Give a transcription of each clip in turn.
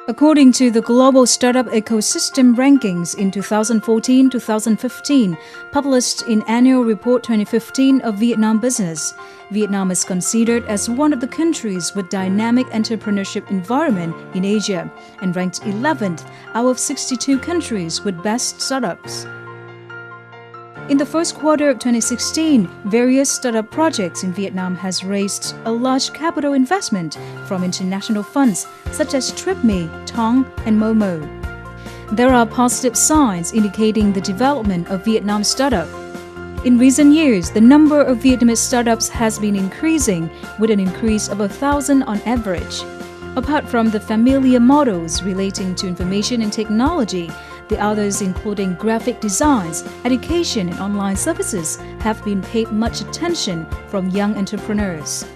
According to the Global Startup Ecosystem Rankings in 2014-2015, published in Annual Report 2015 of Vietnam Business, Vietnam is considered as one of the countries with dynamic entrepreneurship environment in Asia and ranked 11th out of 62 countries with best startups. In the first quarter of 2016, various startup projects in Vietnam has raised a large capital investment from international funds such as TRIapplE, Tong, and Momo. There are positive signs indicating the development of Vietnam startup. In recent years, the number of Vietnamese startups has been increasing, with an increase of 1,000 on average. Apart from the familiar models relating to information and technology, the others, including graphic designs, education, and online services, have been paid much attention from young entrepreneurs.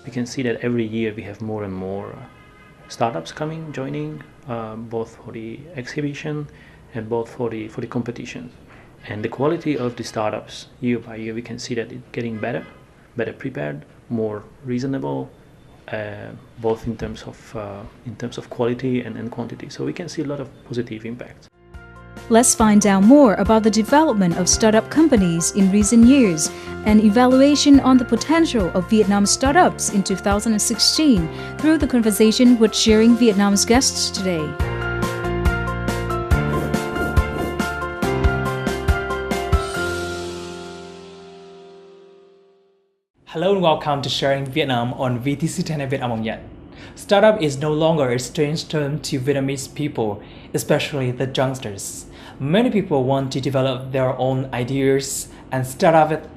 We can see that every year we have more and more startups joining, both for the exhibition and both for the competition. And the quality of the startups, year by year, we can see that it's getting better prepared, more reasonable, both in terms of quality and quantity. So we can see a lot of positive impacts. Let's find out more about the development of startup companies in recent years and evaluation on the potential of Vietnam startups in 2016 through the conversation with Sharing Vietnam's guests today. Hello and welcome to Sharing Vietnam on VTC Channel Việt Nam Nhận. Startup is no longer a strange term to Vietnamese people, especially the youngsters. Many people want to develop their own ideas and start up it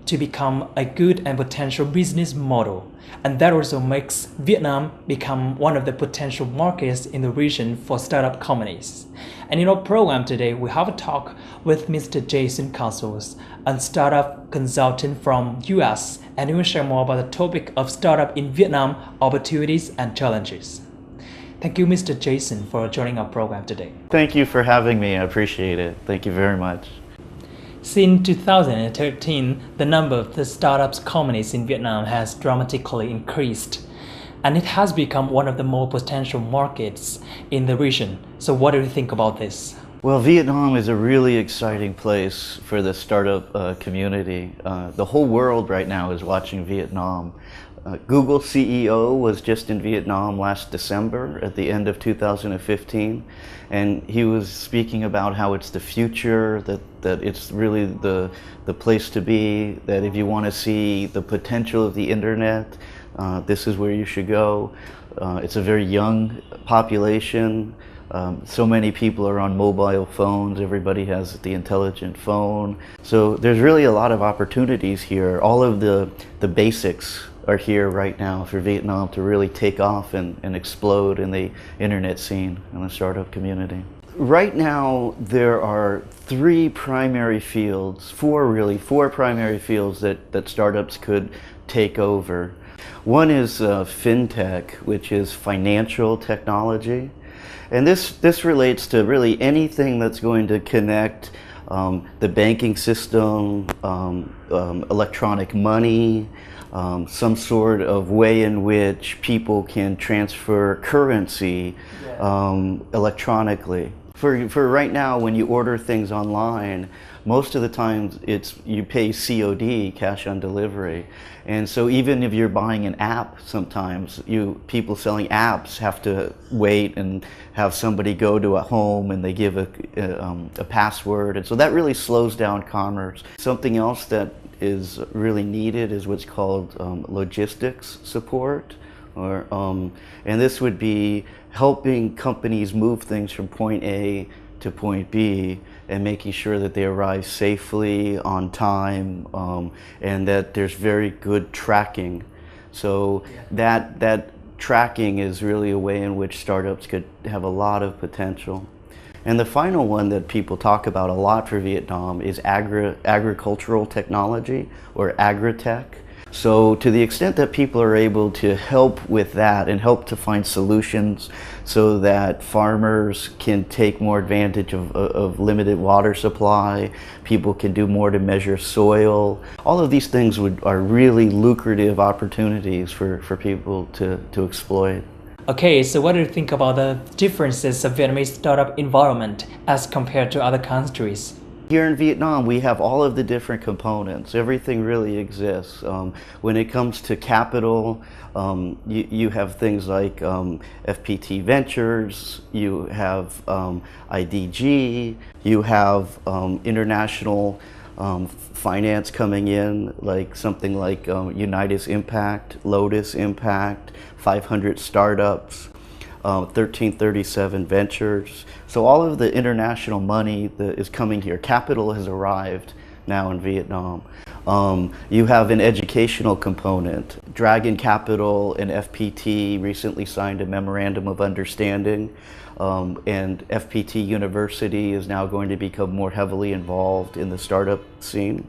to become a good and potential business model. And that also makes Vietnam become one of the potential markets in the region for startup companies. And in our program today, we have a talk with Mr. Jason Castles, a startup consultant from US, and he will share more about the topic of startup in Vietnam, opportunities and challenges. Thank you, Mr. Jason, for joining our program today. Thank you for having me. I appreciate it. Thank you very much. Since 2013, the number of the startups companies in Vietnam has dramatically increased, and it has become one of the more potential markets in the region. So what do you think about this? Well, Vietnam is a really exciting place for the startup community. The whole world right now is watching Vietnam. Google CEO was just in Vietnam last December at the end of 2015, and he was speaking about how it's the future, that it's really the place to be, that if you want to see the potential of the internet, this is where you should go. It's a very young population. So many people are on mobile phones. Everybody has the intelligent phone. So there's really a lot of opportunities here. All of the basics are here right now for Vietnam to really take off and explode in the internet scene and the startup community. Right now, there are four primary fields that startups could take over. One is fintech, which is financial technology. And this relates to really anything that's going to connect the banking system, electronic money, some sort of way in which people can transfer currency electronically. For right now, when you order things online, most of the time you pay COD, cash on delivery. And so even if you're buying an app, sometimes people selling apps have to wait and have somebody go to a home and they give a password. And so that really slows down commerce. Something else that is really needed is what's called logistics support. And this would be helping companies move things from point A to point B and making sure that they arrive safely, on time, and that there's very good tracking. So that tracking is really a way in which startups could have a lot of potential. And the final one that people talk about a lot for Vietnam is agricultural technology, or agri-tech. So to the extent that people are able to help with that and help to find solutions so that farmers can take more advantage of limited water supply, people can do more to measure soil, all of these things are really lucrative opportunities for people to exploit. Okay, so what do you think about the differences of Vietnamese startup environment as compared to other countries? Here in Vietnam, we have all of the different components. Everything really exists. When it comes to capital, you have things like FPT Ventures, you have IDG, you have international finance coming in, like something like Unitas Impact, Lotus Impact, 500 Startups, 1337 Ventures. So all of the international money that is coming here, capital has arrived now in Vietnam. You have an educational component. Dragon Capital and FPT recently signed a memorandum of understanding, and FPT University is now going to become more heavily involved in the startup scene.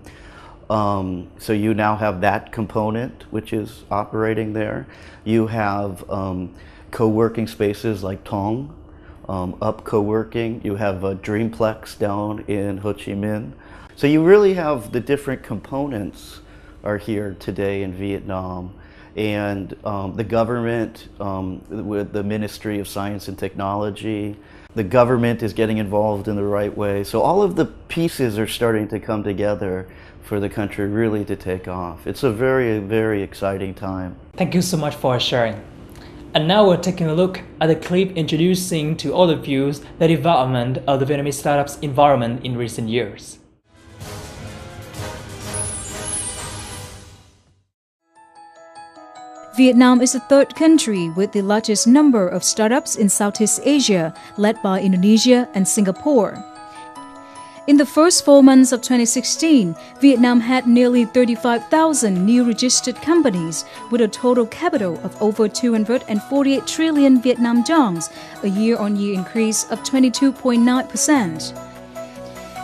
So you now have that component which is operating there. You have co-working spaces like Tong, Up Co-working. You have a Dreamplex down in Ho Chi Minh. So you really have the different components are here today in Vietnam. And the government, with the Ministry of Science and Technology, the government is getting involved in the right way. So all of the pieces are starting to come together for the country really to take off. It's a very, very exciting time. Thank you so much for sharing. And now we're taking a look at the clip introducing to all of you the development of the Vietnamese startups environment in recent years. Vietnam is the third country with the largest number of startups in Southeast Asia, led by Indonesia and Singapore. In the first 4 months of 2016, Vietnam had nearly 35,000 new registered companies with a total capital of over 248 trillion Vietnam dongs, a year-on-year increase of 22.9%.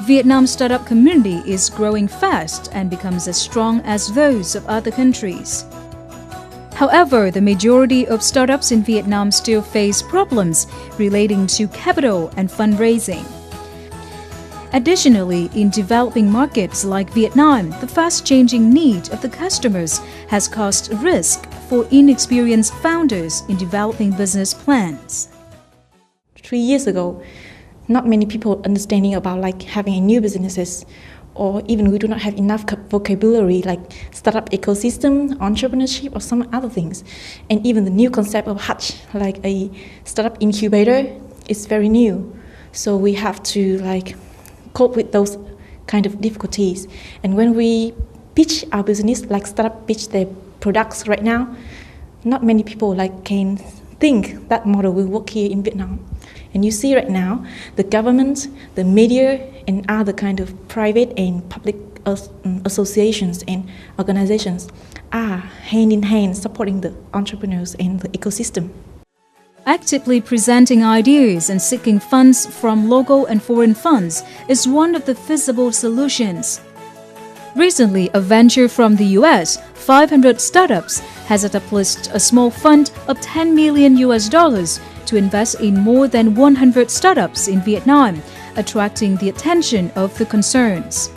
Vietnam's startup community is growing fast and becomes as strong as those of other countries. However, the majority of startups in Vietnam still face problems relating to capital and fundraising. Additionally, in developing markets like Vietnam, the fast-changing need of the customers has caused risk for inexperienced founders in developing business plans. 3 years ago, not many people understanding about having a new businesses, or even we do not have enough vocabulary like startup ecosystem, entrepreneurship, or some other things. And even the new concept of Hutch, like a startup incubator, is very new. So we have to cope with those kind of difficulties. And when we pitch our business, like startup pitch their products right now, not many people can think that model will work here in Vietnam. And you see right now, the government, the media, and other kind of private and public associations and organizations are hand in hand supporting the entrepreneurs and the ecosystem. Actively presenting ideas and seeking funds from local and foreign funds is one of the feasible solutions. Recently, a venture from the US, 500 Startups, has established a small fund of $10 million to invest in more than 100 startups in Vietnam, attracting the attention of the concerns.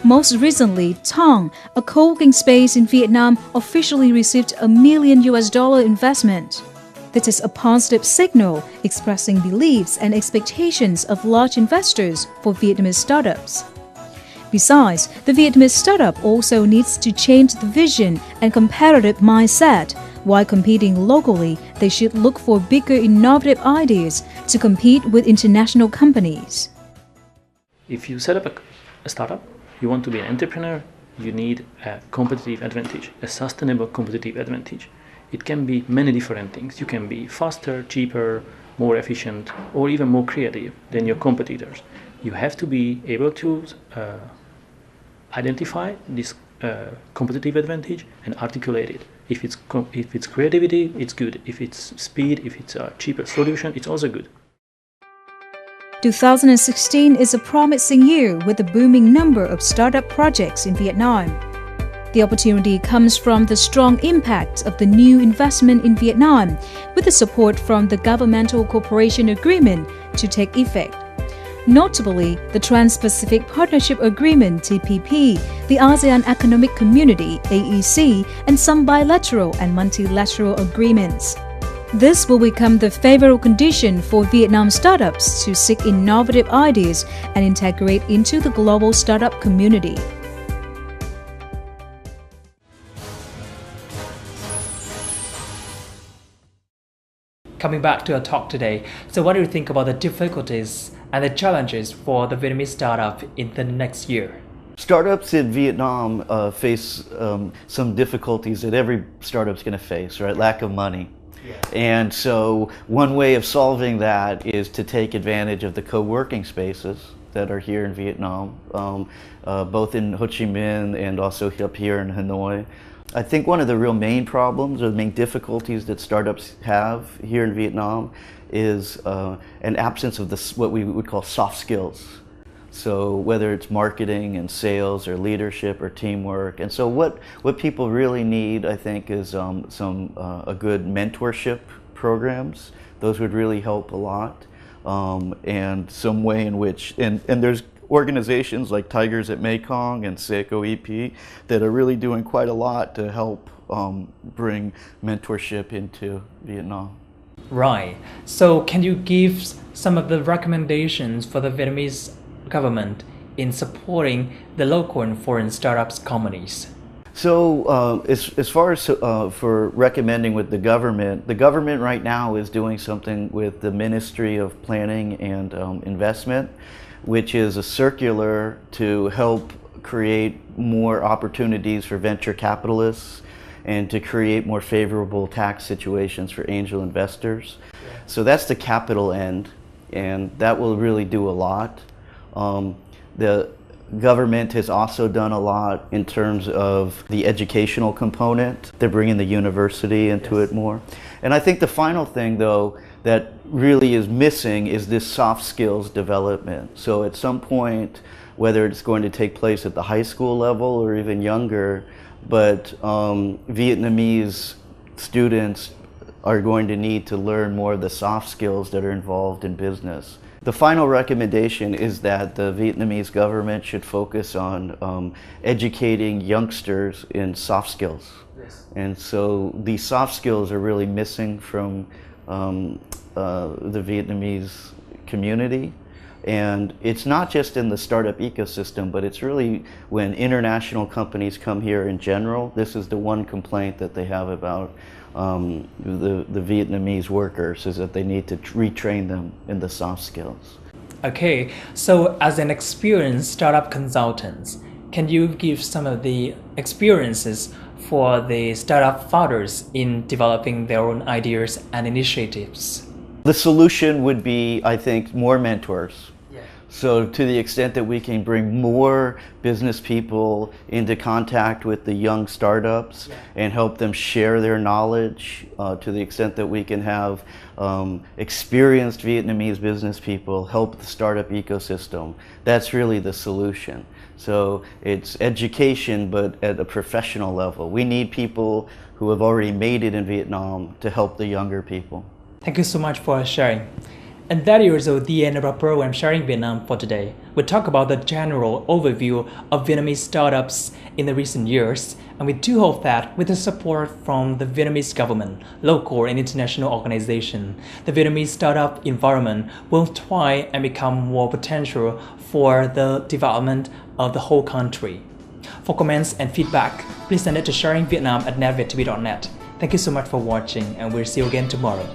Most recently, Tong, a co-working space in Vietnam, officially received $1 million investment. This is a positive signal expressing beliefs and expectations of large investors for Vietnamese startups. Besides, the Vietnamese startup also needs to change the vision and competitive mindset. While competing locally, they should look for bigger innovative ideas to compete with international companies. If you set up a startup, you want to be an entrepreneur, you need a competitive advantage, a sustainable competitive advantage. It can be many different things. You can be faster, cheaper, more efficient, or even more creative than your competitors. You have to be able to identify this competitive advantage and articulate it. If it's creativity, it's good. If it's speed, if it's a cheaper solution, it's also good. 2016 is a promising year with a booming number of startup projects in Vietnam. The opportunity comes from the strong impact of the new investment in Vietnam, with the support from the Governmental Cooperation Agreement to take effect. Notably, the Trans-Pacific Partnership Agreement (TPP), the ASEAN Economic Community (AEC), and some bilateral and multilateral agreements. This will become the favorable condition for Vietnam startups to seek innovative ideas and integrate into the global startup community. Coming back to our talk today, so what do you think about the difficulties and the challenges for the Vietnamese startup in the next year? Startups in Vietnam face some difficulties that every startup's going to face, right? Lack of money. And so one way of solving that is to take advantage of the co-working spaces that are here in Vietnam, both in Ho Chi Minh and also up here in Hanoi. I think one of the real main problems or the main difficulties that startups have here in Vietnam is an absence of what we would call soft skills. So whether it's marketing and sales or leadership or teamwork. And so what people really need, I think, is a good mentorship programs. Those would really help a lot. And some way in which, and there's organizations like Tigers at Mekong and Seiko EP that are really doing quite a lot to help bring mentorship into Vietnam. Right. So can you give some of the recommendations for the Vietnamese government in supporting the local and foreign startups companies? So as far as for recommending with the government right now is doing something with the Ministry of Planning and Investment, which is a circular to help create more opportunities for venture capitalists and to create more favorable tax situations for angel investors. So that's the capital end, and that will really do a lot. The government has also done a lot in terms of the educational component. They're bringing the university into it more. And I think the final thing, though, that really is missing is this soft skills development. So at some point, whether it's going to take place at the high school level or even younger, but Vietnamese students are going to need to learn more of the soft skills that are involved in business. The final recommendation is that the Vietnamese government should focus on educating youngsters in soft skills. Yes. And so these soft skills are really missing from the Vietnamese community. And it's not just in the startup ecosystem, but it's really when international companies come here in general. This is the one complaint that they have about the Vietnamese workers, is that they need to retrain them in the soft skills. Okay, so as an experienced startup consultant, can you give some of the experiences for the startup founders in developing their own ideas and initiatives? The solution would be, I think, more mentors. So to the extent that we can bring more business people into contact with the young startups and help them share their knowledge, to the extent that we can have experienced Vietnamese business people help the startup ecosystem, that's really the solution. So it's education, but at a professional level. We need people who have already made it in Vietnam to help the younger people. Thank you so much for sharing. And that is the end of our program Sharing Vietnam for today. We talk about the general overview of Vietnamese startups in the recent years, and we do hope that with the support from the Vietnamese government, local and international organizations, the Vietnamese startup environment will thrive and become more potential for the development of the whole country. For comments and feedback, please send it to sharingvietnam@netvietv.net. Thank you so much for watching, and we'll see you again tomorrow.